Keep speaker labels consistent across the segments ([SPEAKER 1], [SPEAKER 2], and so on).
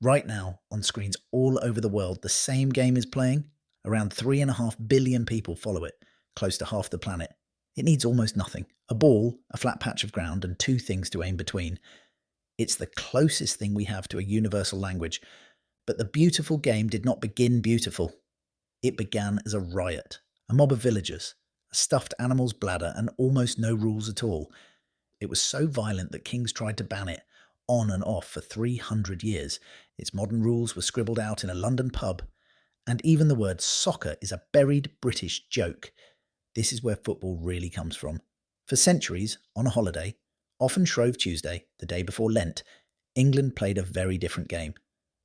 [SPEAKER 1] Right now, on screens all over the world, the same game is playing. Around 3.5 billion people follow it, close to half the planet. It needs almost nothing. A ball, a flat patch of ground, and two things to aim between. It's the closest thing we have to a universal language. But the beautiful game did not begin beautiful. It began as a riot. A mob of villagers, a stuffed animal's bladder, and almost no rules at all. It was so violent that kings tried to ban it, on and off for 300 years. Its modern rules were scribbled out in a London pub. And even the word soccer is a buried British joke. This is where football really comes from. For centuries, on a holiday, often Shrove Tuesday, the day before Lent, England played a very different game.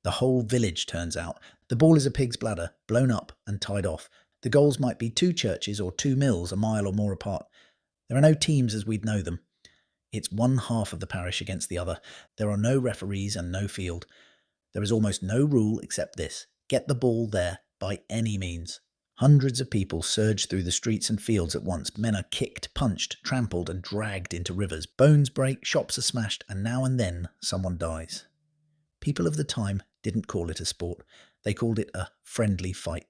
[SPEAKER 1] The whole village turns out. The ball is a pig's bladder, blown up and tied off. The goals might be two churches or two mills a mile or more apart. There are no teams as we'd know them. It's one half of the parish against the other. There are no referees and no field. There is almost no rule except this: get the ball there by any means. Hundreds of people surge through the streets and fields at once. Men are kicked, punched, trampled and dragged into rivers. Bones break, shops are smashed, and now and then someone dies. People of the time didn't call it a sport. They called it a friendly fight.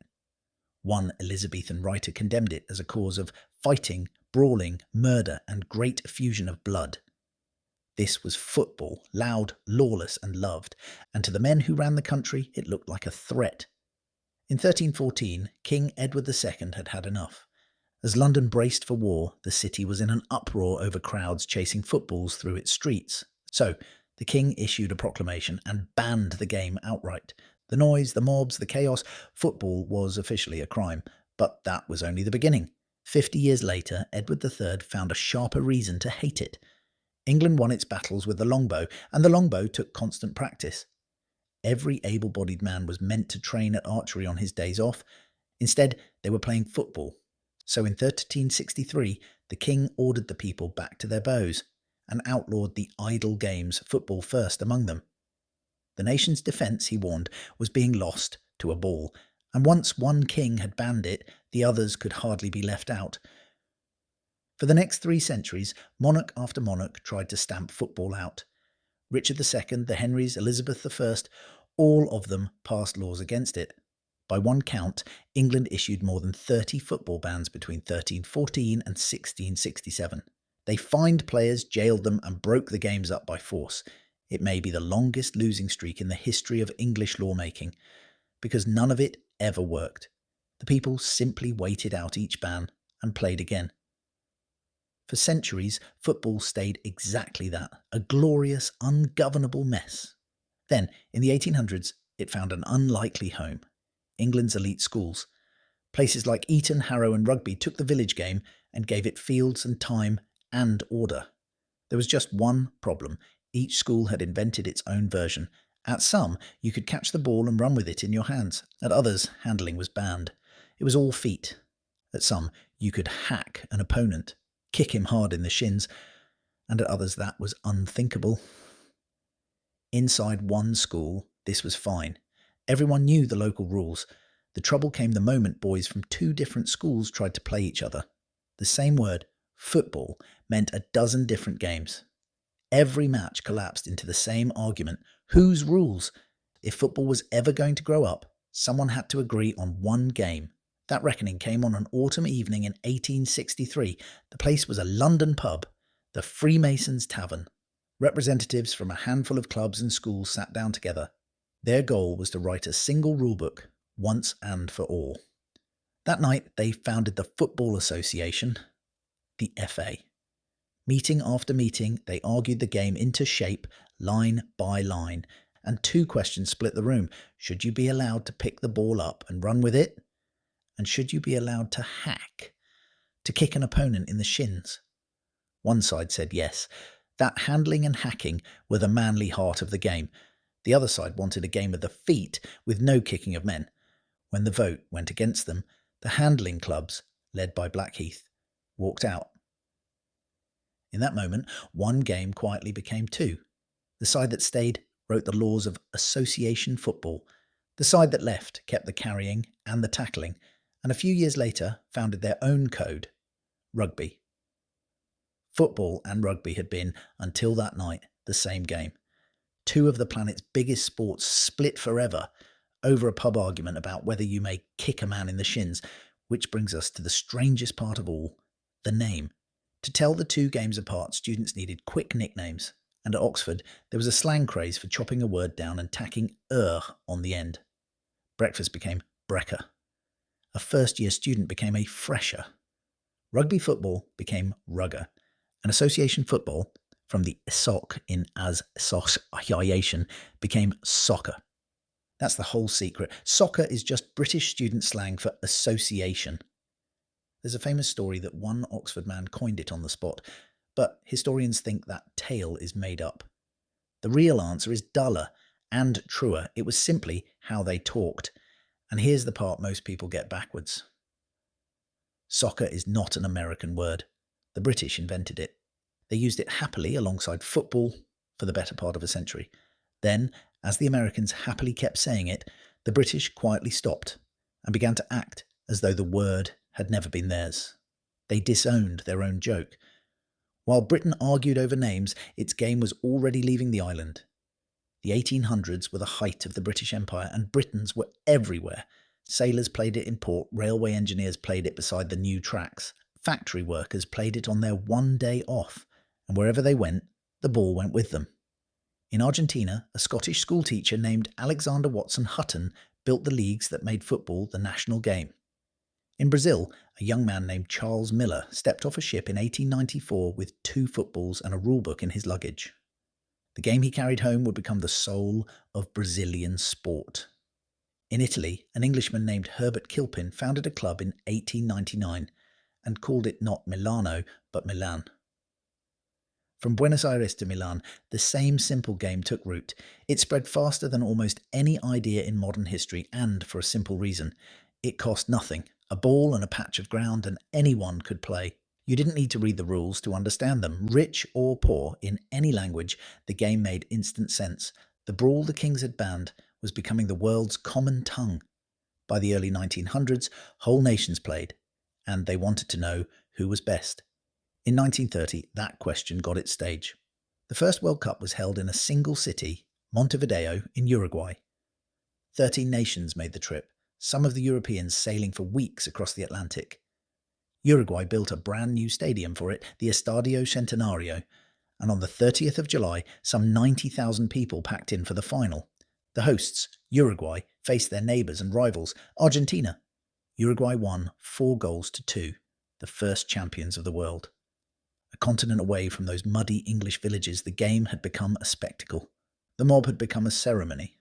[SPEAKER 1] One Elizabethan writer condemned it as a cause of fighting, brawling, murder, and great effusion of blood. This was football, loud, lawless, and loved, and to the men who ran the country it looked like a threat. In 1314, King Edward II had had enough. As London braced for war, the city was in an uproar over crowds chasing footballs through its streets. So, the king issued a proclamation and banned the game outright. The noise, the mobs, the chaos, football was officially a crime. But that was only the beginning. 50 years later, Edward III found a sharper reason to hate it. England won its battles with the longbow, and the longbow took constant practice. Every able-bodied man was meant to train at archery on his days off. Instead, they were playing football. So in 1363, the king ordered the people back to their bows and outlawed the idle games, football first among them. The nation's defence, he warned, was being lost to a ball, and once one king had banned it, the others could hardly be left out. For the next 3 centuries, monarch after monarch tried to stamp football out. Richard II, the Henrys, Elizabeth I, all of them passed laws against it. By one count, England issued more than 30 football bans between 1314 and 1667. They fined players, jailed them, and broke the games up by force. It may be the longest losing streak in the history of English lawmaking, because none of it ever worked. The people simply waited out each ban and played again. For centuries, football stayed exactly that, a glorious, ungovernable mess. Then, in the 1800s, it found an unlikely home: England's elite schools. Places like Eton, Harrow and Rugby took the village game and gave it fields and time and order. There was just one problem. Each school had invented its own version. At some, you could catch the ball and run with it in your hands. At others, handling was banned. It was all feet. At some, you could hack an opponent, kick him hard in the shins, and at others that was unthinkable. Inside one school, this was fine. Everyone knew the local rules. The trouble came the moment boys from 2 different schools tried to play each other. The same word, football, meant a dozen different games. Every match collapsed into the same argument: whose rules? If football was ever going to grow up, someone had to agree on one game. That reckoning came on an autumn evening in 1863. The place was a London pub, the Freemasons Tavern. Representatives from a handful of clubs and schools sat down together. Their goal was to write a single rulebook, once and for all. That night, they founded the Football Association, the FA. Meeting after meeting, they argued the game into shape, line by line, and 2 questions split the room. Should you be allowed to pick the ball up and run with it? And should you be allowed to hack, to kick an opponent in the shins? One side said yes. That handling and hacking were the manly heart of the game. The other side wanted a game of the feet with no kicking of men. When the vote went against them, the handling clubs, led by Blackheath, walked out. In that moment, one game quietly became 2. The side that stayed wrote the laws of association football. The side that left kept the carrying and the tackling, and a few years later founded their own code, rugby. Football and rugby had been, until that night, the same game. Two of the planet's biggest sports split forever over a pub argument about whether you may kick a man in the shins, which brings us to the strangest part of all, the name. To tell the two games apart, students needed quick nicknames, and at Oxford there was a slang craze for chopping a word down and tacking on the end. Breakfast became brekker. A first-year student became a fresher. Rugby football became rugger. And association football, from the soc in association, became soccer. That's the whole secret. Soccer is just British student slang for association. There's a famous story that one Oxford man coined it on the spot, but historians think that tale is made up. The real answer is duller and truer. It was simply how they talked. And here's the part most people get backwards. Soccer is not an American word. The British invented it. They used it happily alongside football for the better part of a century. Then, as the Americans happily kept saying it, the British quietly stopped and began to act as though the word had never been theirs. They disowned their own joke. While Britain argued over names, its game was already leaving the island. The 1800s were the height of the British Empire, and Britons were everywhere. Sailors played it in port, railway engineers played it beside the new tracks, factory workers played it on their one day off, and wherever they went, the ball went with them. In Argentina, a Scottish schoolteacher named Alexander Watson Hutton built the leagues that made football the national game. In Brazil, a young man named Charles Miller stepped off a ship in 1894 with 2 footballs and a rulebook in his luggage. The game he carried home would become the soul of Brazilian sport. In Italy, an Englishman named Herbert Kilpin founded a club in 1899 and called it not Milano, but Milan. From Buenos Aires to Milan, the same simple game took root. It spread faster than almost any idea in modern history, and for a simple reason. It cost nothing. A ball and a patch of ground, and anyone could play. You didn't need to read the rules to understand them. Rich or poor, in any language, the game made instant sense. The brawl the kings had banned was becoming the world's common tongue. By the early 1900s, whole nations played, and they wanted to know who was best. In 1930, that question got its stage. The first World Cup was held in a single city, Montevideo, in Uruguay. 13 nations made the trip, some of the Europeans sailing for weeks across the Atlantic. Uruguay built a brand new stadium for it, the Estadio Centenario, and on the 30th of July, some 90,000 people packed in for the final. The hosts, Uruguay, faced their neighbours and rivals, Argentina. Uruguay won 4-2, the first champions of the world. A continent away from those muddy English villages, the game had become a spectacle. The mob had become a ceremony.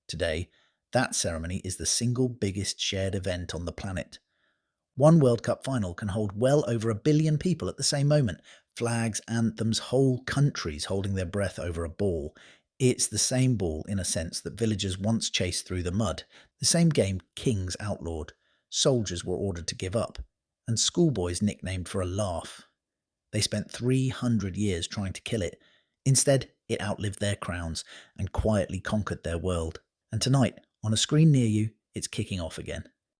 [SPEAKER 1] Today, that ceremony is the single biggest shared event on the planet. One World Cup final can hold well over 1 billion people at the same moment. Flags, anthems, whole countries holding their breath over a ball. It's the same ball, in a sense, that villagers once chased through the mud. The same game kings outlawed. Soldiers were ordered to give up. And schoolboys nicknamed for a laugh. They spent 300 years trying to kill it. Instead, it outlived their crowns and quietly conquered their world. And tonight, on a screen near you, it's kicking off again.